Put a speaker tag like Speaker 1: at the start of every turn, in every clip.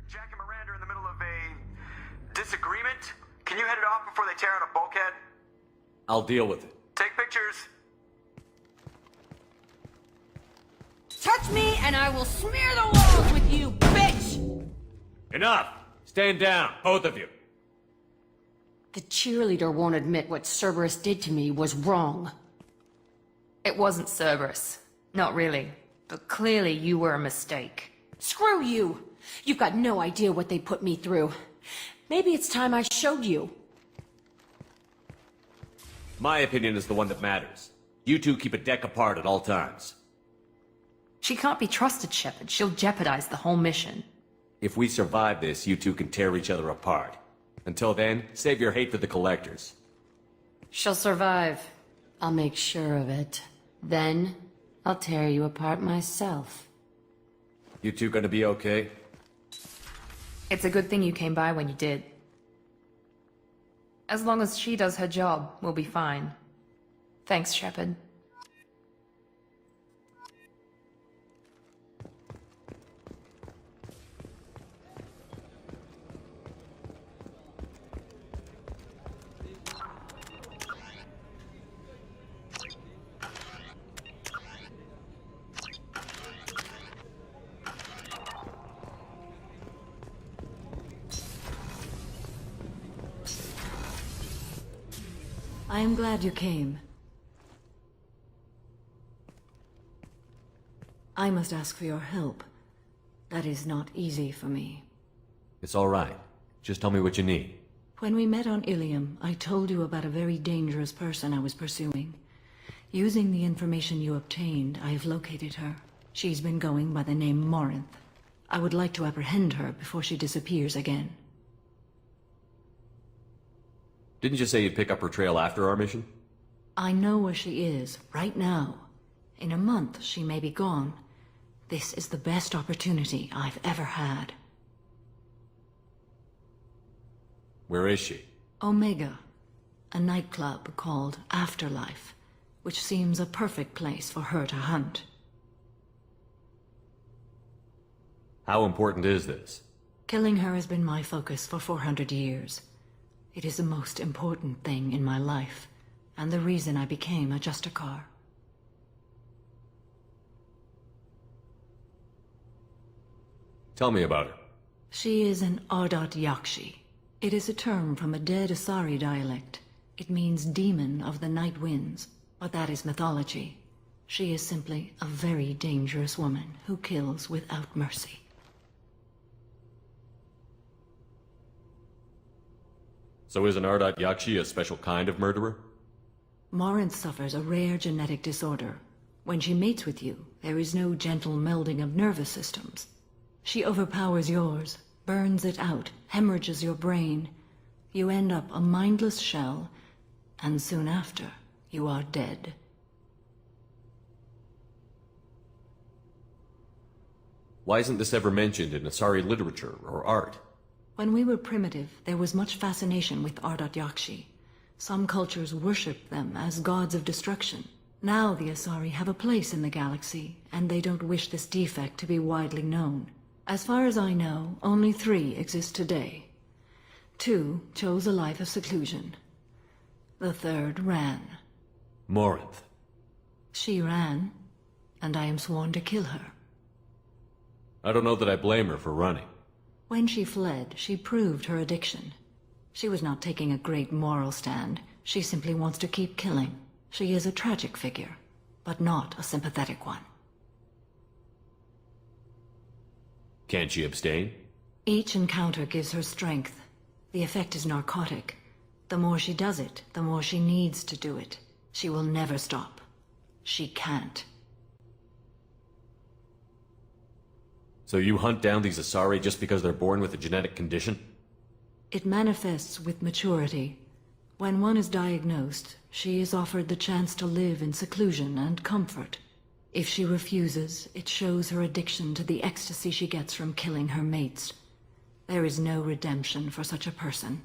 Speaker 1: Jack and Miranda are in the middle of a disagreement. Can you head it off before they tear out a bulkhead?
Speaker 2: I'll deal with it.
Speaker 1: Take pictures.
Speaker 3: Touch me and I will smear the walls with you, bitch!
Speaker 2: Enough! Stand down, both of you.
Speaker 3: The cheerleader won't admit what Cerberus did to me was wrong. It wasn't Cerberus. Not really. But clearly you were a mistake. Screw you! You've got no idea what they put me through. Maybe it's time I showed you.
Speaker 2: My opinion is the one that matters. You two keep a deck apart at all times.
Speaker 3: She can't be trusted, Shepard. She'll jeopardize the whole mission.
Speaker 2: If we survive this, you two can tear each other apart. Until then, save your hate for the Collectors.
Speaker 3: She'll survive. I'll make sure of it. Then, I'll tear you apart myself.
Speaker 2: You two gonna be okay?
Speaker 3: It's a good thing you came by when you did. As long as she does her job, we'll be fine. Thanks, Shepard.
Speaker 4: I am glad you came. I must ask for your help. That is not easy for me.
Speaker 2: It's all right. Just tell me what you need.
Speaker 4: When we met on Ilium, I told you about a very dangerous person I was pursuing. Using the information you obtained, I have located her. She's been going by the name Morinth. I would like to apprehend her before she disappears again.
Speaker 2: Didn't you say you'd pick up her trail after our mission?
Speaker 4: I know where she is, right now. In a month, she may be gone. This is the best opportunity I've ever had.
Speaker 2: Where is she?
Speaker 4: Omega, a nightclub called Afterlife, which seems a perfect place for her to hunt.
Speaker 2: How important is this?
Speaker 4: Killing her has been my focus for 400 years. It is the most important thing in my life, and the reason I became a Justicar.
Speaker 2: Tell me about her.
Speaker 4: She is an Ardat Yakshi. It is a term from a dead Asari dialect. It means demon of the night winds, but that is mythology. She is simply a very dangerous woman who kills without mercy.
Speaker 2: So is an Ardat Yakshi a special kind of murderer?
Speaker 4: Morinth suffers a rare genetic disorder. When she mates with you, there is no gentle melding of nervous systems. She overpowers yours, burns it out, hemorrhages your brain. You end up a mindless shell, and soon after, you are dead.
Speaker 2: Why isn't this ever mentioned in Asari literature or art?
Speaker 4: When we were primitive, there was much fascination with Ardat Yakshi. Some cultures worshipped them as gods of destruction. Now the Asari have a place in the galaxy, and they don't wish this defect to be widely known. As far as I know, only 3 exist today. 2 chose a life of seclusion. The 3rd ran.
Speaker 2: Morinth.
Speaker 4: She ran, and I am sworn to kill her.
Speaker 2: I don't know that I blame her for running.
Speaker 4: When she fled, she proved her addiction. She was not taking a great moral stand. She simply wants to keep killing. She is a tragic figure, but not a sympathetic one.
Speaker 2: Can't she abstain?
Speaker 4: Each encounter gives her strength. The effect is narcotic. The more she does it, the more she needs to do it. She will never stop. She can't.
Speaker 2: So you hunt down these Asari just because they're born with a genetic condition?
Speaker 4: It manifests with maturity. When one is diagnosed, she is offered the chance to live in seclusion and comfort. If she refuses, it shows her addiction to the ecstasy she gets from killing her mates. There is no redemption for such a person.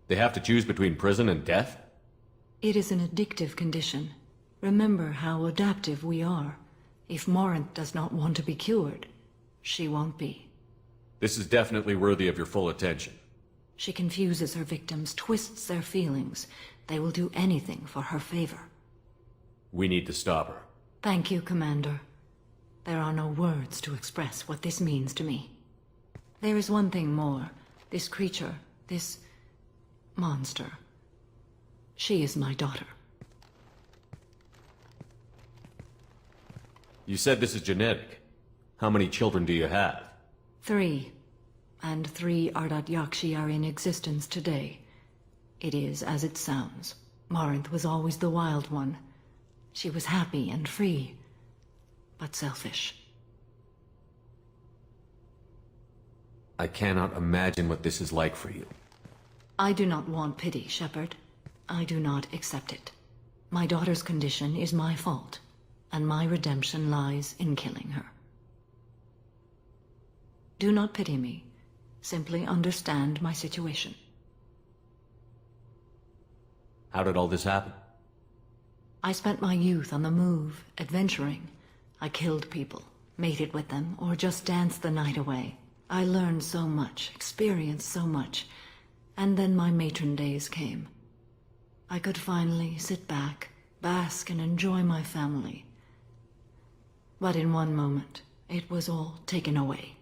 Speaker 2: They have to choose between prison and death?
Speaker 4: It is an addictive condition. Remember how adaptive we are. If Morinth does not want to be cured, She won't be.
Speaker 2: This is definitely worthy of your full attention.
Speaker 4: She confuses her victims, twists their feelings. They will do anything for her favor.
Speaker 2: We need to stop her.
Speaker 4: Thank you, Commander. There are no words to express what this means to me. There is one thing more. This creature, this monster. She is my daughter.
Speaker 2: You said this is genetic. How many children do you have?
Speaker 4: 3. And 3 Ardat Yakshi are in existence today. It is as it sounds. Marinth was always the wild one. She was happy and free, but selfish.
Speaker 2: I cannot imagine what this is like for you.
Speaker 4: I do not want pity, Shepard. I do not accept it. My daughter's condition is my fault, and my redemption lies in killing her. Do not pity me. Simply understand my situation.
Speaker 2: How did all this happen?
Speaker 4: I spent my youth on the move, adventuring. I killed people, mated with them, or just danced the night away. I learned so much, experienced so much, and then my matron days came. I could finally sit back, bask and enjoy my family. But in one moment, it was all taken away.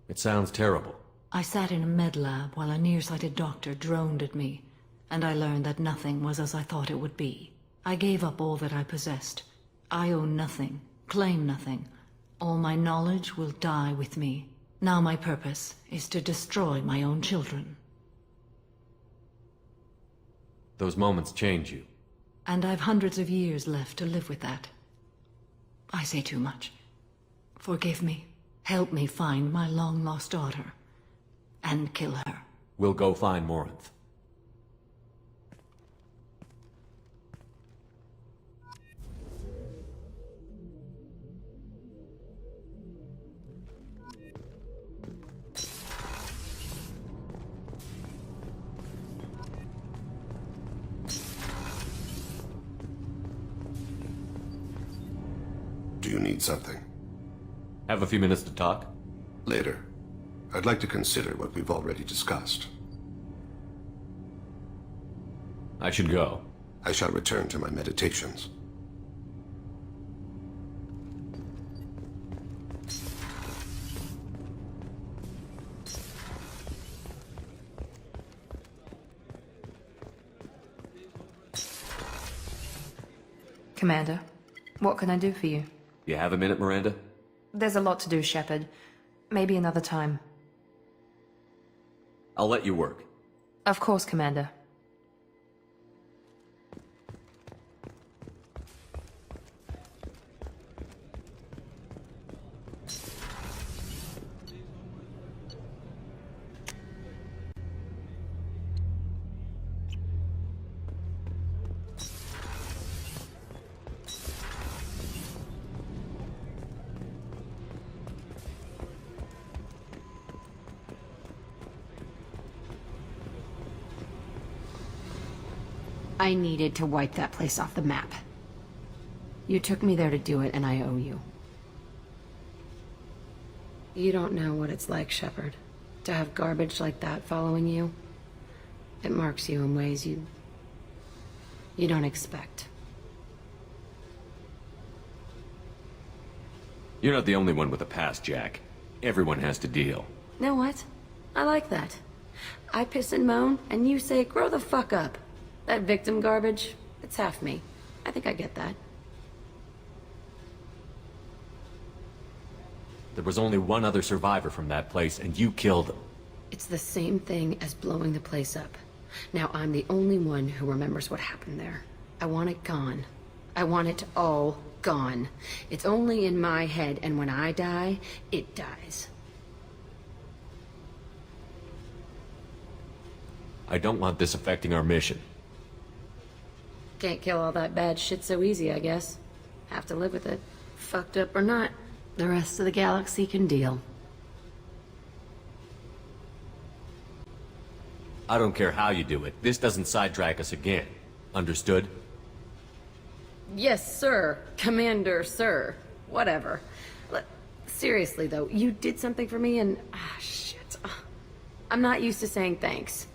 Speaker 2: It sounds terrible.
Speaker 4: I sat in a med lab while a nearsighted doctor droned at me, and I learned that nothing was as I thought it would be. I gave up all that I possessed. I own nothing, claim nothing. All my knowledge will die with me. Now my purpose is to destroy my own children.
Speaker 2: Those moments change you.
Speaker 4: And I've hundreds of years left to live with that. I say too much. Forgive me. Help me find my long-lost daughter. And kill her.
Speaker 2: We'll go find Morinth.
Speaker 5: Do you need something?
Speaker 2: Have a few minutes to talk?
Speaker 5: Later. I'd like to consider what we've already discussed.
Speaker 2: I should go.
Speaker 5: I shall return to my meditations.
Speaker 3: Commander, what can I do for you?
Speaker 2: You have a minute, Miranda?
Speaker 3: There's a lot to do, Shepard. Maybe another time.
Speaker 2: I'll let you work.
Speaker 3: Of course, Commander. I needed to wipe that place off the map. You took me there to do it, and I owe you. You don't know what it's like, Shepard, to have garbage like that following you. It marks you in ways you don't expect.
Speaker 2: You're not the only one with a past, Jack. Everyone has to deal.
Speaker 3: Know what? I like that. I piss and moan, and you say, grow the fuck up. That victim garbage, it's half me. I think I get that.
Speaker 2: There was only one other survivor from that place, and you killed him.
Speaker 3: It's the same thing as blowing the place up. Now I'm the only one who remembers what happened there. I want it gone. I want it all gone. It's only in my head, and when I die, it dies.
Speaker 2: I don't want this affecting our mission.
Speaker 3: Can't kill all that bad shit so easy, I guess. Have to live with it. Fucked up or not, the rest of the galaxy can deal.
Speaker 2: I don't care how you do it. This doesn't sidetrack us again. Understood?
Speaker 3: Yes, sir. Commander, sir. Whatever. Seriously, though, you did something for me and... shit. I'm not used to saying thanks.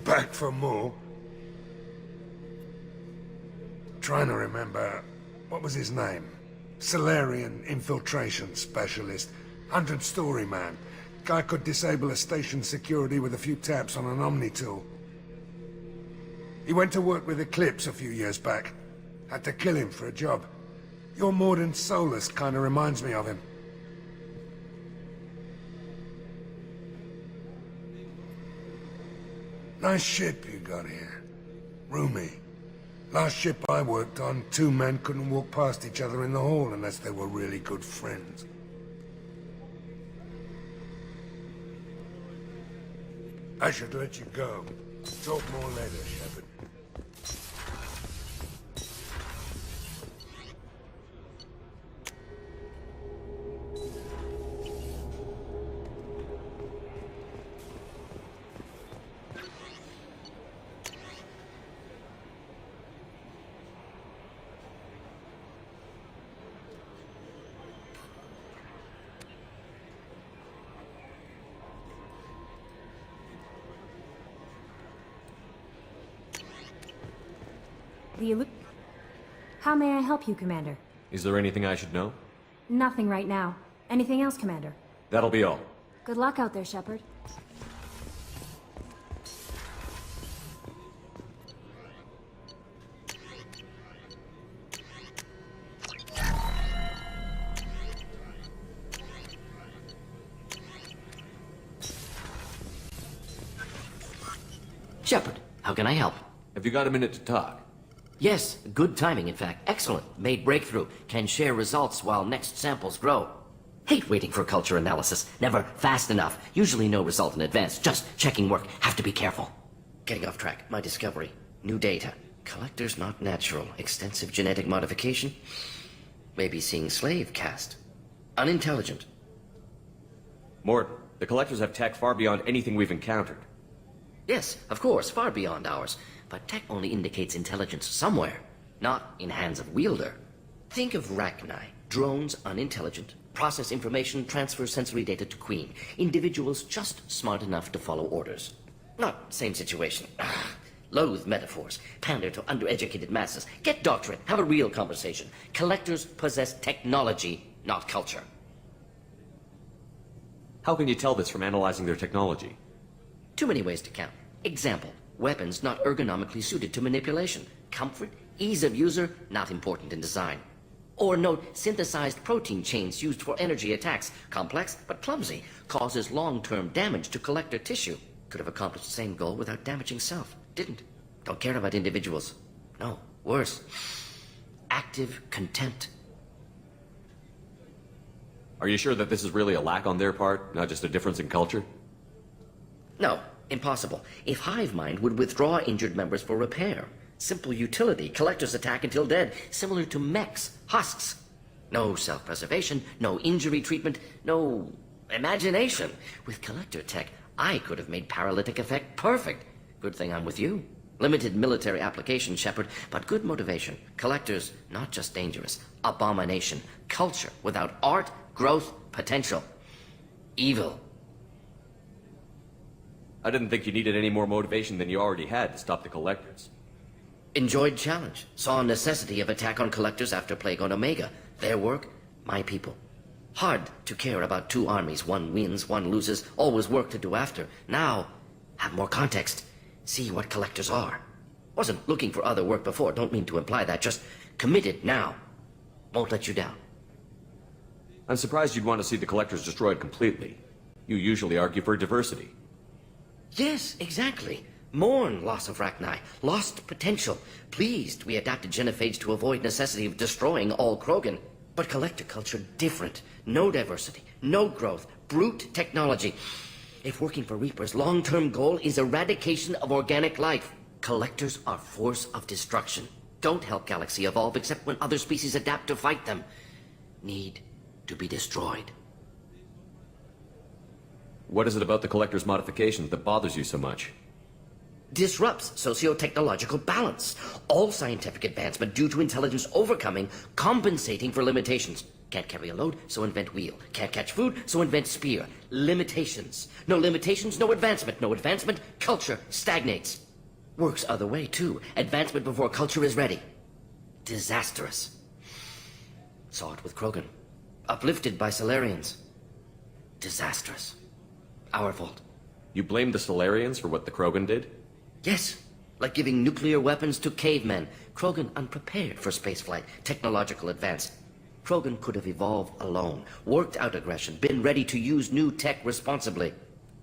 Speaker 6: Back for more? Trying to remember, what was his name? Solarian infiltration specialist. 100-story man. Guy could disable a station security with a few taps on an Omni tool. He went to work with Eclipse a few years back. Had to kill him for a job. Your Mordant Solus kind of reminds me of him. Nice ship you got here. Roomy. Last ship I worked on, 2 men couldn't walk past each other in the hall unless they were really good friends. I should let you go. Talk more later, Shepard.
Speaker 7: How may I help you, Commander?
Speaker 2: Is there anything I should know?
Speaker 7: Nothing right now. Anything else, Commander?
Speaker 2: That'll be all.
Speaker 7: Good luck out there, Shepard.
Speaker 8: Shepard, how can I help?
Speaker 2: Have you got a minute to talk?
Speaker 8: Yes, good timing, in fact. Excellent. Made breakthrough. Can share results while next samples grow. Hate waiting for culture analysis. Never fast enough. Usually no result in advance. Just checking work. Have to be careful. Getting off track. My discovery. New data. Collectors not natural. Extensive genetic modification. Maybe seeing slave caste. Unintelligent.
Speaker 2: Mort, the Collectors have tech far beyond anything we've encountered.
Speaker 8: Yes, of course, far beyond ours. But tech only indicates intelligence somewhere, not in hands of wielder. Think of Rachni. Drones unintelligent. Process information, transfer sensory data to Queen. Individuals just smart enough to follow orders. Not same situation. Loathe metaphors. Pander to undereducated masses. Get doctrine. Have a real conversation. Collectors possess technology, not culture.
Speaker 2: How can you tell this from analyzing their technology?
Speaker 8: Too many ways to count. Example. Weapons not ergonomically suited to manipulation. Comfort, ease of user, not important in design. Or note synthesized protein chains used for energy attacks. Complex, but clumsy. Causes long-term damage to collector tissue. Could have accomplished the same goal without damaging self. Didn't. Don't care about individuals. No, worse. Active contempt.
Speaker 2: Are you sure that this is really a lack on their part, not just a difference in culture?
Speaker 8: No, impossible. If Hive Mind would withdraw injured members for repair. Simple utility, collectors attack until dead, similar to mechs, husks. No self-preservation, no injury treatment, no imagination. With collector tech, I could have made paralytic effect perfect. Good thing I'm with you. Limited military application, Shepard, but good motivation. Collectors, not just dangerous. Abomination. Culture without art, growth, potential. Evil.
Speaker 2: I didn't think you needed any more motivation than you already had to stop the Collectors.
Speaker 8: Enjoyed challenge. Saw necessity of attack on collectors after Plague on Omega. Their work, my people. Hard to care about two armies. One wins, one loses. Always work to do after. Now, have more context. See what collectors are. Wasn't looking for other work before. Don't mean to imply that. Just committed now. Won't let you down.
Speaker 2: I'm surprised you'd want to see the Collectors destroyed completely. You usually argue for diversity.
Speaker 8: Yes, exactly. Mourn loss of Rachni. Lost potential. Pleased we adapted genophage to avoid necessity of destroying all Krogan. But collector culture different. No diversity. No growth. Brute technology. If working for Reapers' long-term goal is eradication of organic life, Collectors are force of destruction. Don't help Galaxy evolve except when other species adapt to fight them. Need to be destroyed.
Speaker 2: What is it about the Collector's modifications that bothers you so much?
Speaker 8: Disrupts socio-technological balance. All scientific advancement due to intelligence overcoming, compensating for limitations. Can't carry a load, so invent wheel. Can't catch food, so invent spear. Limitations. No limitations, no advancement. No advancement, culture stagnates. Works other way, too. Advancement before culture is ready. Disastrous. Saw it with Krogan. Uplifted by Solarians. Disastrous. Our fault.
Speaker 2: You blame the Solarians for what the Krogan did?
Speaker 8: Yes, like giving nuclear weapons to cavemen. Krogan unprepared for spaceflight, technological advance. Krogan could have evolved alone, worked out aggression, been ready to use new tech responsibly.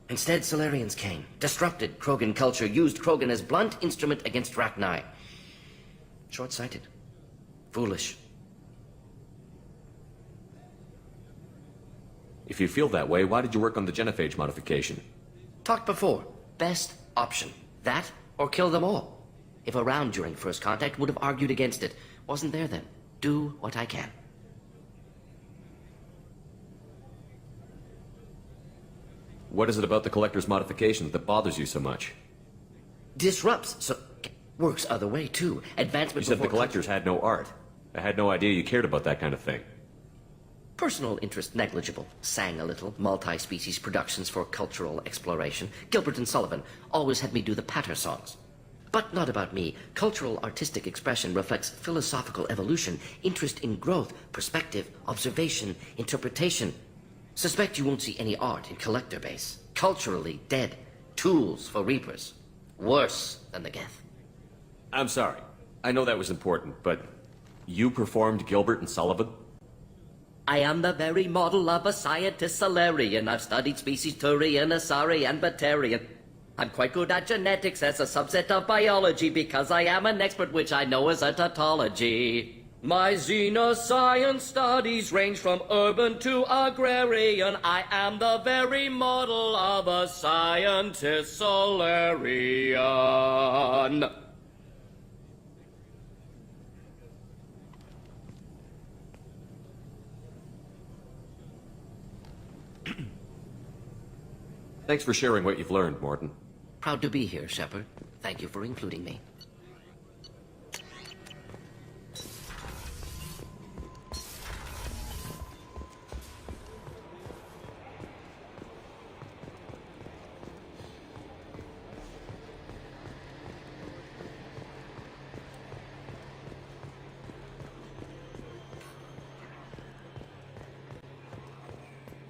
Speaker 8: Instead, Solarians came, disrupted Krogan culture, used Krogan as blunt instrument against Rachni. Short-sighted. Foolish.
Speaker 2: If you feel that way, why did you work on the genophage modification?
Speaker 8: Talked before. Best option. That, or kill them all. If around during first contact, would have argued against it. Wasn't there then. Do what I can.
Speaker 2: What is it about the Collector's modifications that bothers you so much?
Speaker 8: Disrupts, so... Works other way, too. Advancement
Speaker 2: You said the
Speaker 8: before
Speaker 2: Collectors had no art. I had no idea you cared about that kind of thing.
Speaker 8: Personal interest negligible. Sang a little. Multi-species productions for cultural exploration. Gilbert and Sullivan always had me do the patter songs. But not about me. Cultural artistic expression reflects philosophical evolution, interest in growth, perspective, observation, interpretation. Suspect you won't see any art in collector base. Culturally dead. Tools for reapers. Worse than the Geth.
Speaker 2: I'm sorry. I know that was important, but you performed Gilbert and Sullivan?
Speaker 8: I am the very model of a scientist Solarian. I've studied species Turian, Asari, and Batarian. I'm quite good at genetics as a subset of biology because I am an expert, which I know is a tautology. My xenoscience studies range from urban to agrarian. I am the very model of a scientist Solarian.
Speaker 2: Thanks for sharing what you've learned, Morton.
Speaker 8: Proud to be here, Shepard. Thank you for including me.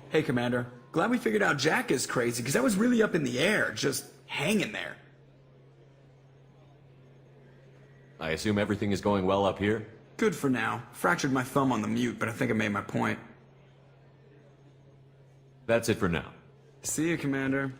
Speaker 9: Hey, Commander. Glad we figured out Jack is crazy, because I was really up in the air, just hanging there.
Speaker 2: I assume everything is going well up here?
Speaker 9: Good for now. Fractured my thumb on the mute, but I think I made my point.
Speaker 2: That's it for now.
Speaker 9: See you, Commander.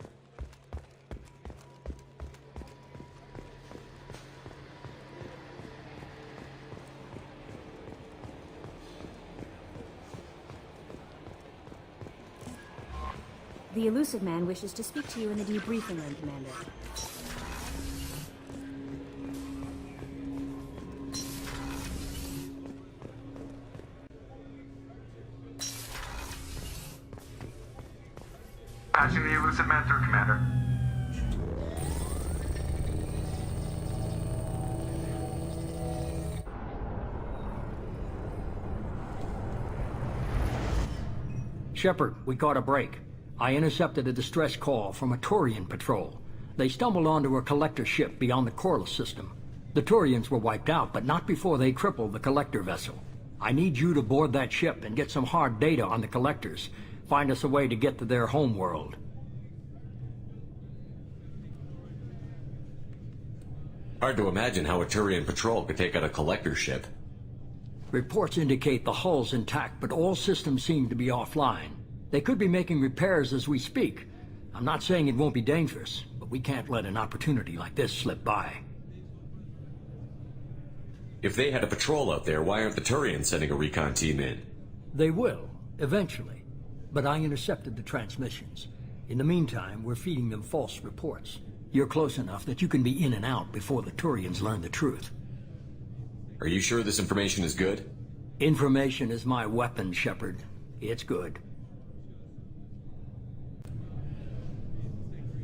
Speaker 7: The elusive man wishes to speak to you in the debriefing room, Commander.
Speaker 1: Patching the elusive man through, Commander.
Speaker 10: Shepard, we caught a break. I intercepted a distress call from a Turian patrol. They stumbled onto a collector ship beyond the Corliss system. The Turians were wiped out, but not before they crippled the collector vessel. I need you to board that ship and get some hard data on the collectors. Find us a way to get to their home world.
Speaker 2: Hard to imagine how a Turian patrol could take out a collector ship.
Speaker 10: Reports indicate the hull's intact, but all systems seem to be offline. They could be making repairs as we speak. I'm not saying it won't be dangerous, but we can't let an opportunity like this slip by.
Speaker 2: If they had a patrol out there, why aren't the Turians sending a recon team in?
Speaker 10: They will, eventually. But I intercepted the transmissions. In the meantime, we're feeding them false reports. You're close enough that you can be in and out before the Turians learn the truth.
Speaker 2: Are you sure this information is good?
Speaker 10: Information is my weapon, Shepard. It's good.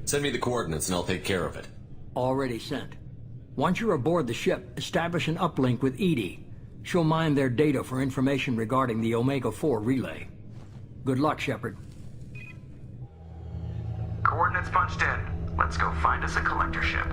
Speaker 2: Send me the coordinates and I'll take care of it.
Speaker 10: Already sent. Once you're aboard the ship, establish an uplink with Edie. She'll mine their data for information regarding the Omega-4 relay. Good luck, Shepard.
Speaker 1: Coordinates punched in. Let's go find us a collector ship.